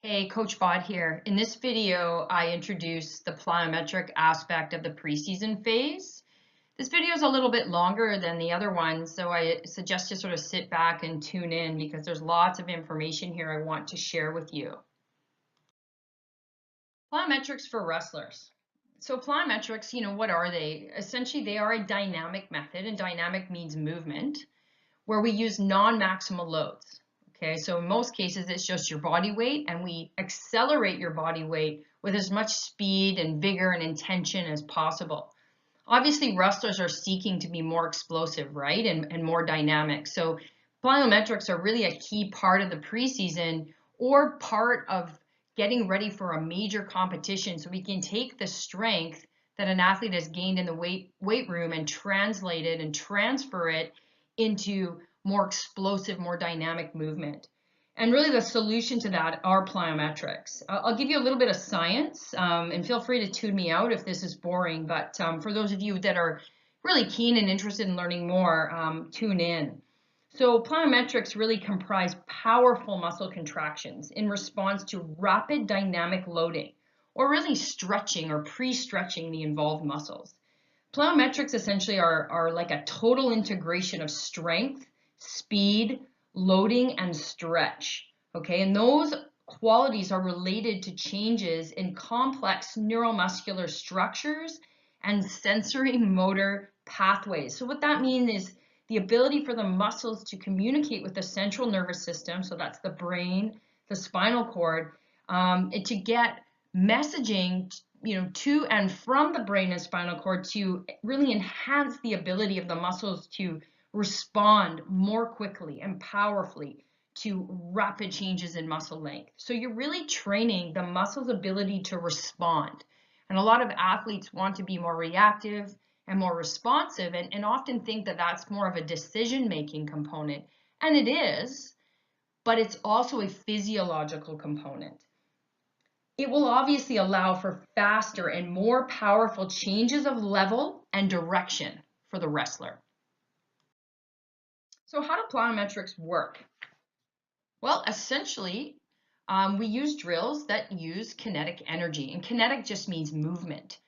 Hey, Coach Bott here. In this video, I introduce the plyometric aspect of the preseason phase. This video is a little bit longer than the other ones, so I suggest you sort of sit back and tune in because there's lots of information here I want to share with you. Plyometrics for wrestlers. So plyometrics, what are they? Essentially, they are a dynamic method, and dynamic means movement, where we use non-maximal loads. Okay, so in most cases, it's just your body weight, and we accelerate your body weight with as much speed and vigor and intention as possible. Obviously, wrestlers are seeking to be more explosive, right, and more dynamic. So plyometrics are really a key part of the preseason or part of getting ready for a major competition so we can take the strength that an athlete has gained in the weight room and translate it and transfer it into more explosive, more dynamic movement. And really the solution to that are plyometrics. I'll give you a little bit of science, and feel free to tune me out if this is boring, but for those of you that are really keen and interested in learning more, tune in. So plyometrics really comprise powerful muscle contractions in response to rapid dynamic loading, or really stretching or pre-stretching the involved muscles. Plyometrics essentially are like a total integration of strength, speed, loading, and stretch. Okay, and those qualities are related to changes in complex neuromuscular structures and sensory motor pathways. So what that means is the ability for the muscles to communicate with the central nervous system, so that's the brain, the spinal cord, and to get messaging to and from the brain and spinal cord to really enhance the ability of the muscles to respond more quickly and powerfully to rapid changes in muscle length. So you're really training the muscle's ability to respond. And a lot of athletes want to be more reactive and more responsive and often think that that's more of a decision-making component. And it is, but it's also a physiological component. It will obviously allow for faster and more powerful changes of level and direction for the wrestler. So how do plyometrics work? Well, essentially, we use drills that use kinetic energy, and kinetic just means movement.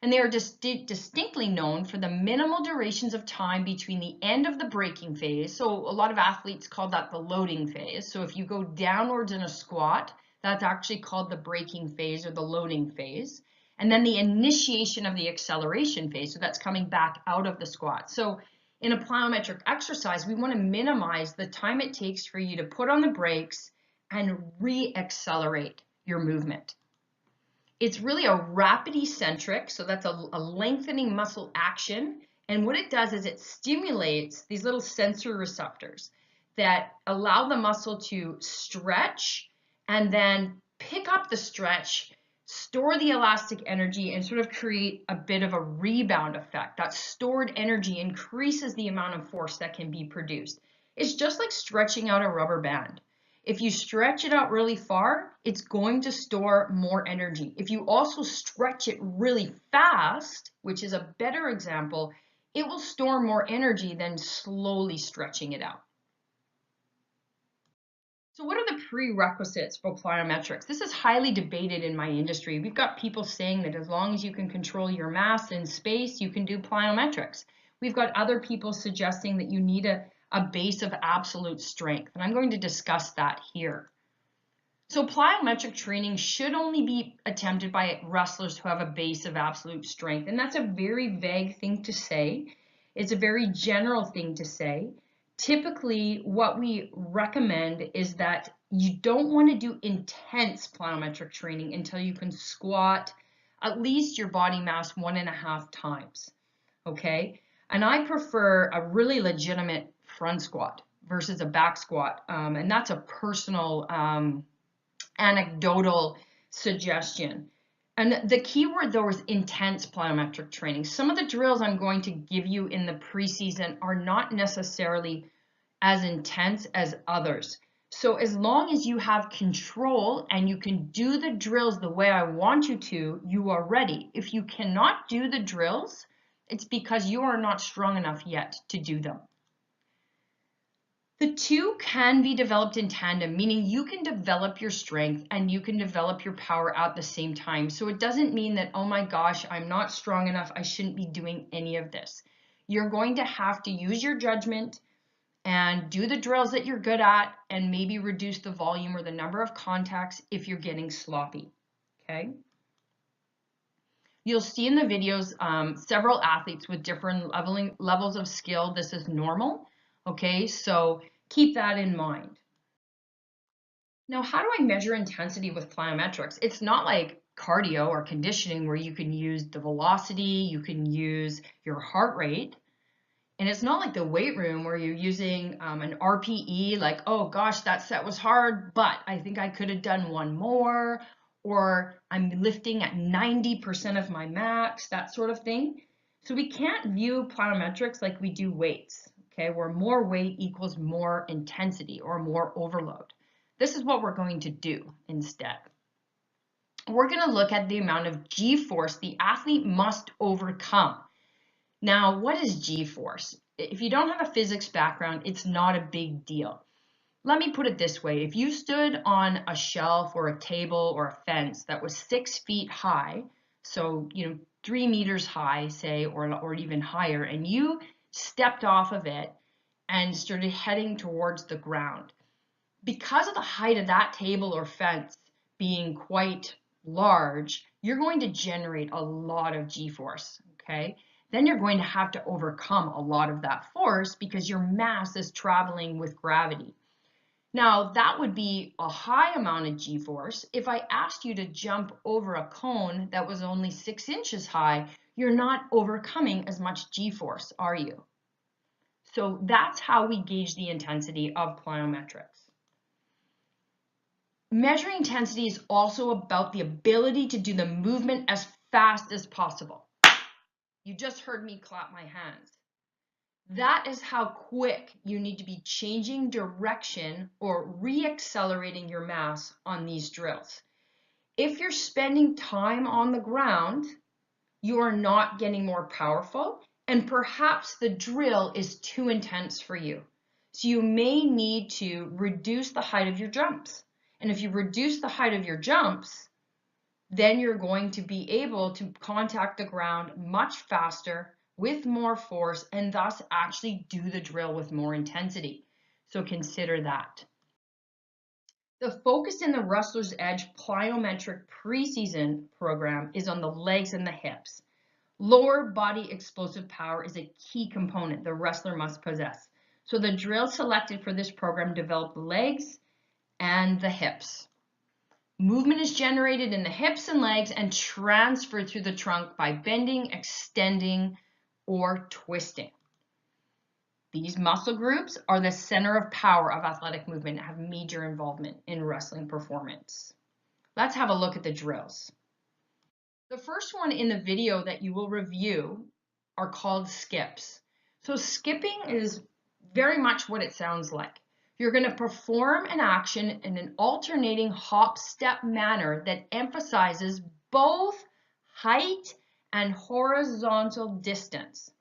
And they are distinctly known for the minimal durations of time between the end of the braking phase. So a lot of athletes call that the loading phase. So if you go downwards in a squat, that's actually called the braking phase or the loading phase. And then the initiation of the acceleration phase. So that's coming back out of the squat. So in a plyometric exercise, we want to minimize the time it takes for you to put on the brakes and re-accelerate your movement. It's really a rapid eccentric, so that's a lengthening muscle action. And what it does is it stimulates these little sensory receptors that allow the muscle to stretch and then pick up the stretch, store the elastic energy, and sort of create a bit of a rebound effect. That stored energy increases the amount of force that can be produced. It's just like stretching out a rubber band. If you stretch it out really far, it's going to store more energy. If you also stretch it really fast, which is a better example, it will store more energy than slowly stretching it out. So what are the prerequisites for plyometrics? This is highly debated in my industry. We've got people saying that as long as you can control your mass in space, you can do plyometrics. We've got other people suggesting that you need a base of absolute strength, and I'm going to discuss that here. So plyometric training should only be attempted by wrestlers who have a base of absolute strength, and that's a very vague thing to say. It's a very general thing to say. Typically, what we recommend is that you don't want to do intense plyometric training until you can squat at least your body mass 1.5 times, okay? And I prefer a really legitimate front squat versus a back squat, and that's a personal anecdotal suggestion. And the key word though is intense plyometric training. Some of the drills I'm going to give you in the preseason are not necessarily as intense as others. So as long as you have control and you can do the drills the way I want you to, you are ready. If you cannot do the drills, it's because you are not strong enough yet to do them. The two can be developed in tandem, meaning you can develop your strength and you can develop your power at the same time. So it doesn't mean that, oh my gosh, I'm not strong enough, I shouldn't be doing any of this. You're going to have to use your judgment and do the drills that you're good at and maybe reduce the volume or the number of contacts if you're getting sloppy, okay? You'll see in the videos several athletes with different levels of skill. This is normal, okay? So keep that in mind. Now, how do I measure intensity with plyometrics? It's not like cardio or conditioning where you can use the velocity, you can use your heart rate. And it's not like the weight room where you're using an RPE, like, oh gosh, that set was hard, but I think I could have done one more, or I'm lifting at 90% of my max, that sort of thing. So we can't view plyometrics like we do weights, okay, where more weight equals more intensity or more overload. This is what we're going to do instead. We're going to look at the amount of G-force the athlete must overcome. Now, what is G-force? If you don't have a physics background, it's not a big deal. Let me put it this way. If you stood on a shelf or a table or a fence that was 6 feet high, so 3 meters high, say, or even higher, and you stepped off of it and started heading towards the ground, because of the height of that table or fence being quite large, you're going to generate a lot of G-force, okay? Then you're going to have to overcome a lot of that force because your mass is traveling with gravity. Now, that would be a high amount of G-force. If I asked you to jump over a cone that was only 6 inches high, you're not overcoming as much G-force, are you? So that's how we gauge the intensity of plyometrics. Measuring intensity is also about the ability to do the movement as fast as possible. You just heard me clap my hands. That is how quick you need to be changing direction or re-accelerating your mass on these drills. If you're spending time on the ground, you are not getting more powerful, and perhaps the drill is too intense for you. So you may need to reduce the height of your jumps. And if you reduce the height of your jumps, then you're going to be able to contact the ground much faster with more force and thus actually do the drill with more intensity. So consider that. The focus in the Wrestler's Edge Plyometric preseason program is on the legs and the hips. Lower body explosive power is a key component the wrestler must possess. So the drill selected for this program develop the legs and the hips. Movement is generated in the hips and legs and transferred through the trunk by bending, extending, or twisting. These muscle groups are the center of power of athletic movement and have major involvement in wrestling performance. Let's have a look at the drills. The first one in the video that you will review are called skips. So skipping is very much what it sounds like. You're going to perform an action in an alternating hop-step manner that emphasizes both height and horizontal distance.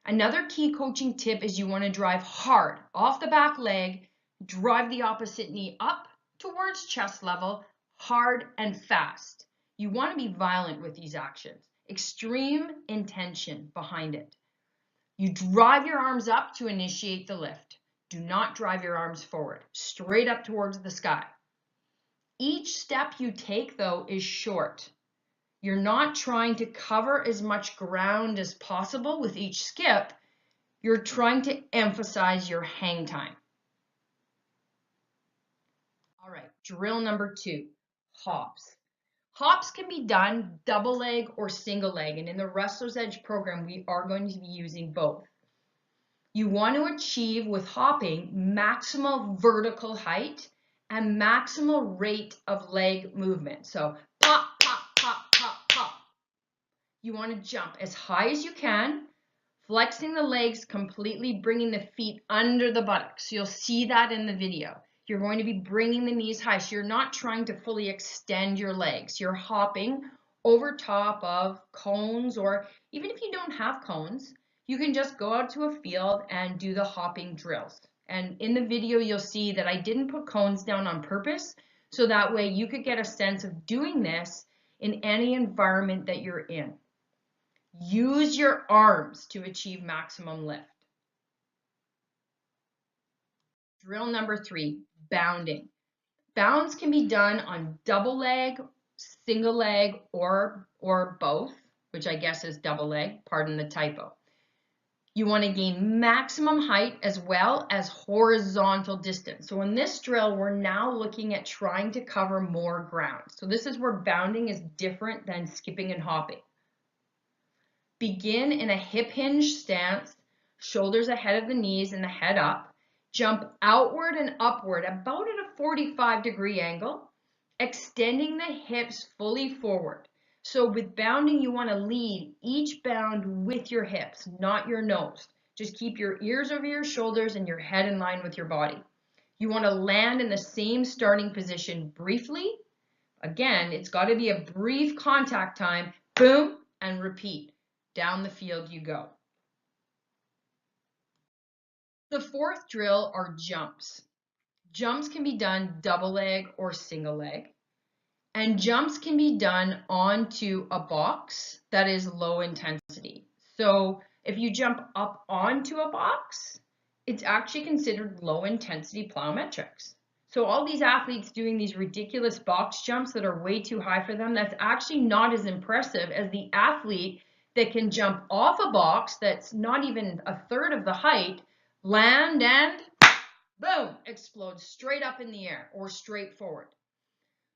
Another key coaching tip is you want to drive hard off the back leg, drive the opposite knee up towards chest level, hard and fast. You want to be violent with these actions, extreme intention behind it. You drive your arms up to initiate the lift. Do not drive your arms forward, straight up towards the sky. Each step you take, though, is short. You're not trying to cover as much ground as possible with each skip. You're trying to emphasize your hang time. All right, drill number 2, hops. Hops can be done double leg or single leg, and in the Wrestler's Edge program, we are going to be using both. You want to achieve with hopping maximal vertical height and maximal rate of leg movement. So pop, pop, pop, pop, pop. You want to jump as high as you can, flexing the legs completely, bringing the feet under the buttocks. You'll see that in the video. You're going to be bringing the knees high, so you're not trying to fully extend your legs. You're hopping over top of cones, or even if you don't have cones, you can just go out to a field and do the hopping drills And in the video, you'll see that I didn't put cones down on purpose, so that way you could get a sense of doing this in any environment that you're in. Use your arms to achieve maximum lift. Drill number 3, bounding. Bounds can be done on double leg, single leg, or both, which I guess is double leg, pardon the typo. You want to gain maximum height as well as horizontal distance. So in this drill, we're now looking at trying to cover more ground. So this is where bounding is different than skipping and hopping. Begin in a hip hinge stance, shoulders ahead of the knees and the head up. Jump outward and upward about at a 45-degree angle, extending the hips fully forward. So with bounding, you want to lead each bound with your hips, not your nose. Just keep your ears over your shoulders and your head in line with your body. You want to land in the same starting position briefly. Again, it's got to be a brief contact time, boom, and repeat. Down the field you go. The fourth drill are jumps. Jumps can be done double leg or single leg. And jumps can be done onto a box that is low intensity. So if you jump up onto a box, it's actually considered low intensity plyometrics. So all these athletes doing these ridiculous box jumps that are way too high for them, that's actually not as impressive as the athlete that can jump off a box that's not even a third of the height, land and boom, explode straight up in the air or straight forward.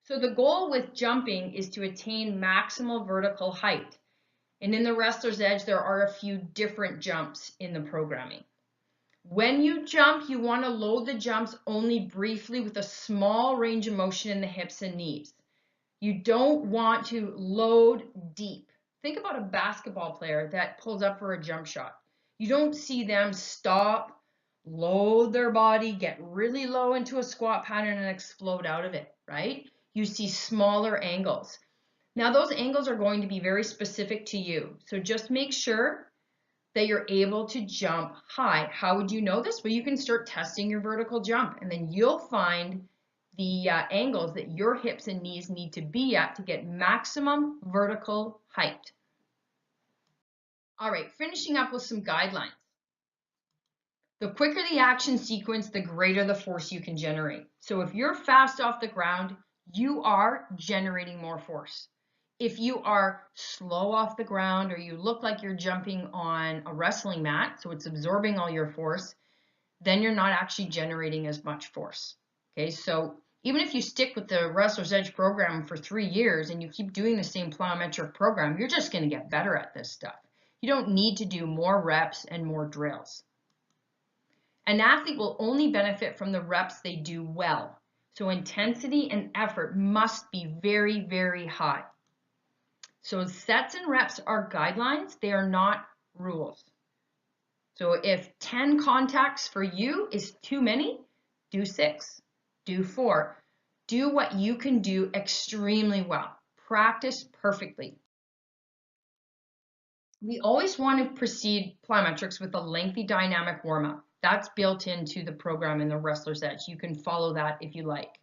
So the goal with jumping is to attain maximal vertical height. And in the wrestler's edge, there are a few different jumps in the programming. When you jump, you want to load the jumps only briefly with a small range of motion in the hips and knees. You don't want to load deep. Think about a basketball player that pulls up for a jump shot. You don't see them stop, load their body, get really low into a squat pattern and explode out of it, right? You see smaller angles. Now those angles are going to be very specific to you. So just make sure that you're able to jump high. How would you know this? Well, you can start testing your vertical jump and then you'll find the angles that your hips and knees need to be at to get maximum vertical height. All right, finishing up with some guidelines. The quicker the action sequence, the greater the force you can generate. So if you're fast off the ground, you are generating more force. If you are slow off the ground or you look like you're jumping on a wrestling mat, so it's absorbing all your force, then you're not actually generating as much force. Okay, so even if you stick with the Wrestler's Edge program for 3 years and you keep doing the same plyometric program, you're just going to get better at this stuff. You don't need to do more reps and more drills. An athlete will only benefit from the reps they do well. So intensity and effort must be very, very high. So sets and reps are guidelines, they are not rules. So if 10 contacts for you is too many, do 6, do 4. Do what you can do extremely well. Practice perfectly. We always want to proceed plyometrics with a lengthy dynamic warm-up. That's built into the program in the Wrestler's Edge. You can follow that if you like.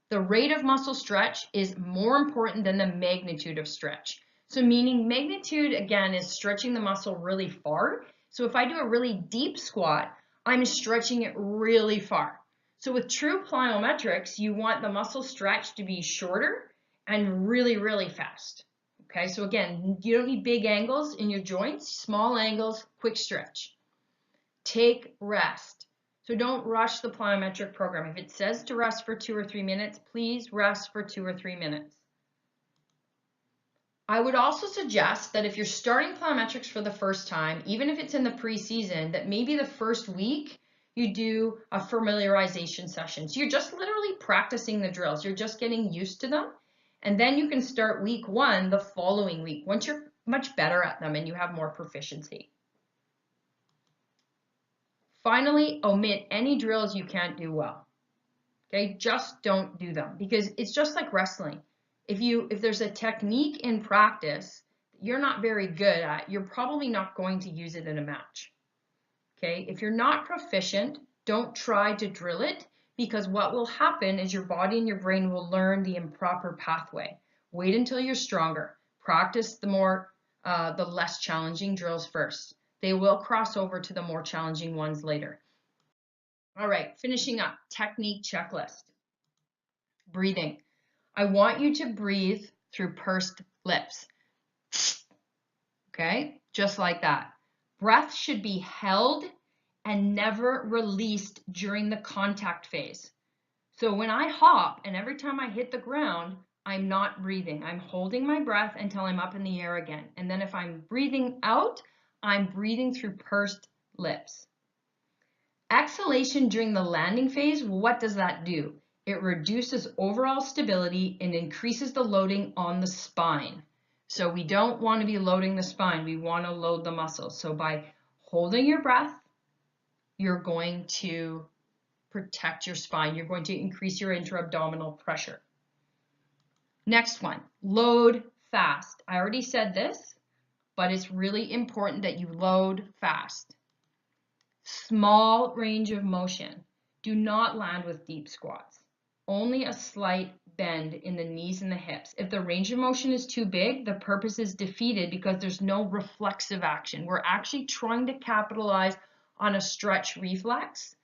The rate of muscle stretch is more important than the magnitude of stretch. So meaning magnitude, again, is stretching the muscle really far. So if I do a really deep squat, I'm stretching it really far. So with true plyometrics, you want the muscle stretch to be shorter and really, really fast. Okay, so again, you don't need big angles in your joints, small angles, quick stretch. Take rest. So don't rush the plyometric program. If it says to rest for 2 or 3 minutes, please rest for 2 or 3 minutes. I would also suggest that if you're starting plyometrics for the first time, even if it's in the preseason, that maybe the first week you do a familiarization session. So you're just literally practicing the drills. You're just getting used to them. And then you can start week 1 the following week once you're much better at them and you have more proficiency. Finally, omit any drills you can't do well. Okay, just don't do them because it's just like wrestling. If there's a technique in practice that you're not very good at, you're probably not going to use it in a match. Okay, if you're not proficient, Don't try to drill it, because what will happen is your body and your brain will learn the improper pathway. Wait until you're stronger. Practice the less challenging drills first. They will cross over to the more challenging ones later. All right, finishing up, technique checklist. Breathing. I want you to breathe through pursed lips. Okay, just like that. Breath should be held and never released during the contact phase. So when I hop and every time I hit the ground, I'm not breathing. I'm holding my breath until I'm up in the air again. And then if I'm breathing out, I'm breathing through pursed lips. Exhalation during the landing phase, what does that do? It reduces overall stability and increases the loading on the spine. So we don't want to be loading the spine. We want to load the muscles. So by holding your breath, you're going to protect your spine. You're going to increase your intra-abdominal pressure. Next one, load fast. I already said this, but it's really important that you load fast. Small range of motion. Do not land with deep squats. Only a slight bend in the knees and the hips. If the range of motion is too big, the purpose is defeated because there's no reflexive action. We're actually trying to capitalize on a stretch reflex.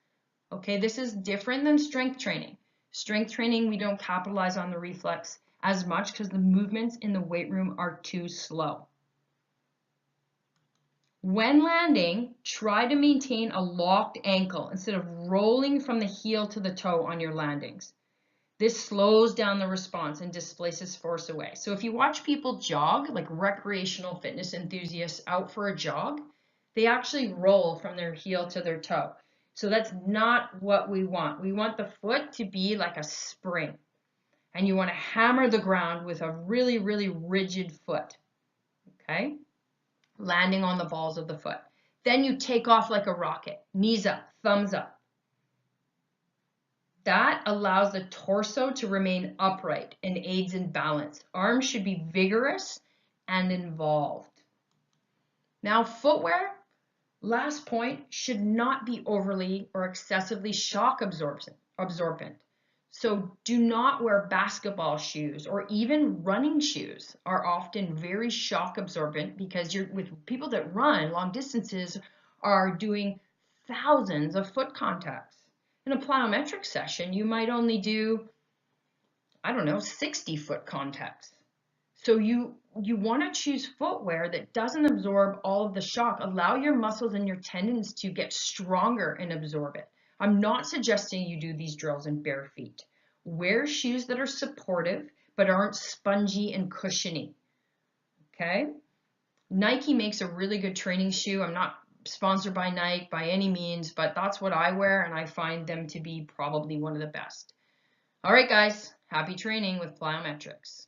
Okay, this is different than strength training. Strength training, we don't capitalize on the reflex as much because the movements in the weight room are too slow. When landing, try to maintain a locked ankle instead of rolling from the heel to the toe on your landings. This slows down the response and displaces force away. So if you watch people jog, like recreational fitness enthusiasts out for a jog, they actually roll from their heel to their toe. So that's not what we want. We want the foot to be like a spring. And you want to hammer the ground with a really, really rigid foot. Okay? Landing on the balls of the foot. Then you take off like a rocket. Knees up, thumbs up. That allows the torso to remain upright and aids in balance. Arms should be vigorous and involved. Now, footwear, last point, should not be overly or excessively shock absorbent. So do not wear basketball shoes, or even running shoes are often very shock absorbent because you're with people that run long distances are doing thousands of foot contacts. In a plyometric session, you might only do, 60 foot contacts. So you want to choose footwear that doesn't absorb all of the shock. Allow your muscles and your tendons to get stronger and absorb it. I'm not suggesting you do these drills in bare feet. Wear shoes that are supportive but aren't spongy and cushiony. Okay? Nike makes a really good training shoe. I'm not sponsored by Nike by any means, but that's what I wear, and I find them to be probably one of the best. All right, guys, happy training with Plyometrics.